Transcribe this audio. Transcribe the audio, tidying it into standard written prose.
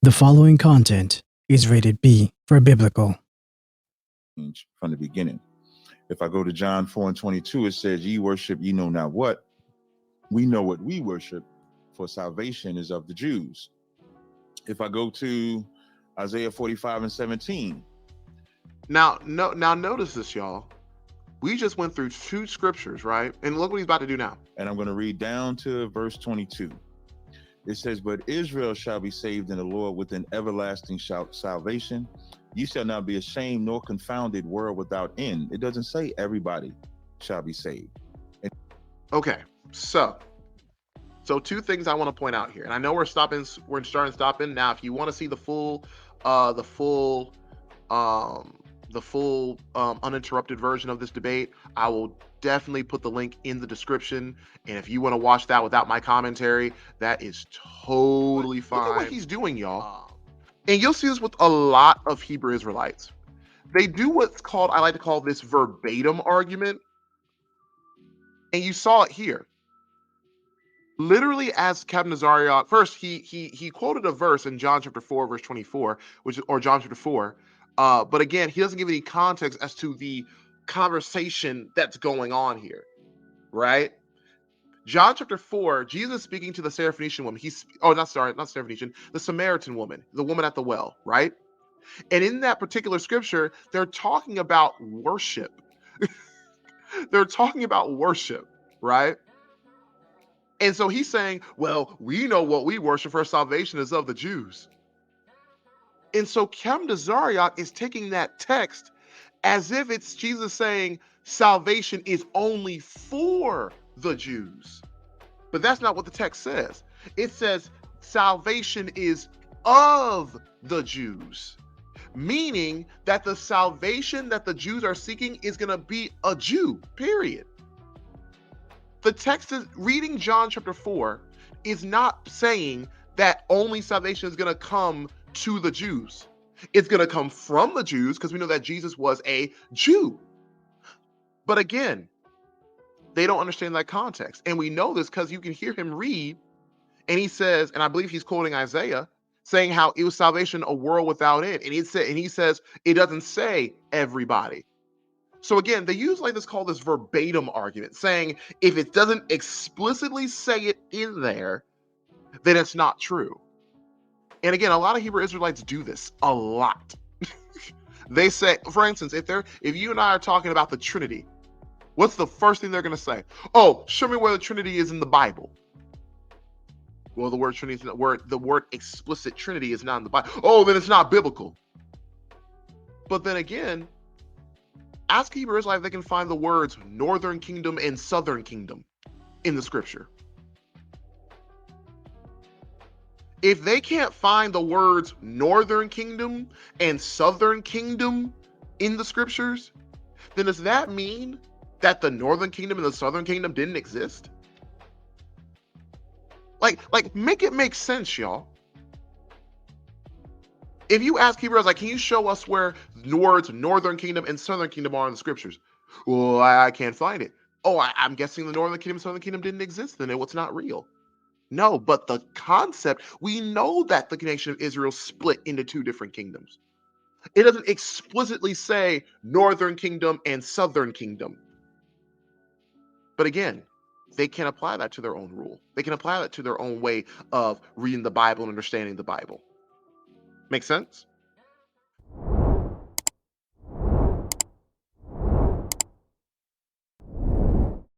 The following content is rated B for biblical. From the beginning. If I go to John 4:22, it says, "Ye worship ye know not what. We know what we worship, for salvation is of the Jews." If I go to Isaiah 45:17. Now notice this, y'all. We just went through two scriptures, right? And look what he's about to do now. And I'm going to read down to verse 22. It says, "But Israel shall be saved in the Lord with an everlasting salvation. Ye shall not be ashamed nor confounded, world without end." It doesn't say everybody shall be saved. Okay, so two things I want to point out here, and I know we're starting to stop in now. If you want to see the full uninterrupted version of this debate, I will definitely put the link in the description. And if you want to watch that without my commentary, that is totally fine. Look at what he's doing, y'all. And you'll see this with a lot of Hebrew Israelites. They do what's called, I like to call this verbatim argument. And you saw it here. Literally, as Captain Nazariot, first he quoted a verse in John chapter 4, verse 24, or John chapter 4. But again, he doesn't give any context as to the conversation that's going on here, right? John chapter 4, Jesus speaking to the Syrophoenician woman. Not Syrophoenician, the Samaritan woman, the woman at the well, right? And in that particular scripture, they're talking about worship. They're talking about worship, right? And so he's saying, well, we know what we worship, for salvation is of the Jews. And so Captain Nazariot is taking that text as if it's Jesus saying salvation is only for the Jews. But that's not what the text says. It says salvation is of the Jews, meaning that the salvation that the Jews are seeking is going to be a Jew, period. The text is reading John chapter 4 is not saying that only salvation is going to come to the Jews. It's going to come from the Jews, because we know that Jesus was a Jew. But again, they don't understand that context. And we know this because you can hear him read, and he says, and I believe he's quoting Isaiah, saying how it was salvation, a world without end. And he says it doesn't say everybody. So again, they use like this, called this verbatim argument, saying if it doesn't explicitly say it in there, then it's not true. And again, a lot of Hebrew Israelites do this a lot. They say, for instance, if you and I are talking about the Trinity, what's the first thing they're going to say? Oh, show me where the Trinity is in the Bible. Well, the word Trinity, the word explicit Trinity is not in the Bible. Oh, then it's not biblical. But then again, ask Hebrew Israelites if they can find the words northern kingdom and southern kingdom in the scripture. If they can't find the words northern kingdom and southern kingdom in the scriptures, then does that mean that the northern kingdom and the southern kingdom didn't exist? Like make it make sense, y'all. If you ask Hebrews, like, can you show us where the words northern kingdom and southern kingdom are in the scriptures? Well, I can't find it. Oh, I'm guessing the northern kingdom and southern kingdom didn't exist then, and what's not real. No, but the concept, we know that the nation of Israel split into two different kingdoms. It doesn't explicitly say northern kingdom and southern kingdom. But again, they can apply that to their own rule. They can apply that to their own way of reading the Bible and understanding the Bible. Make sense?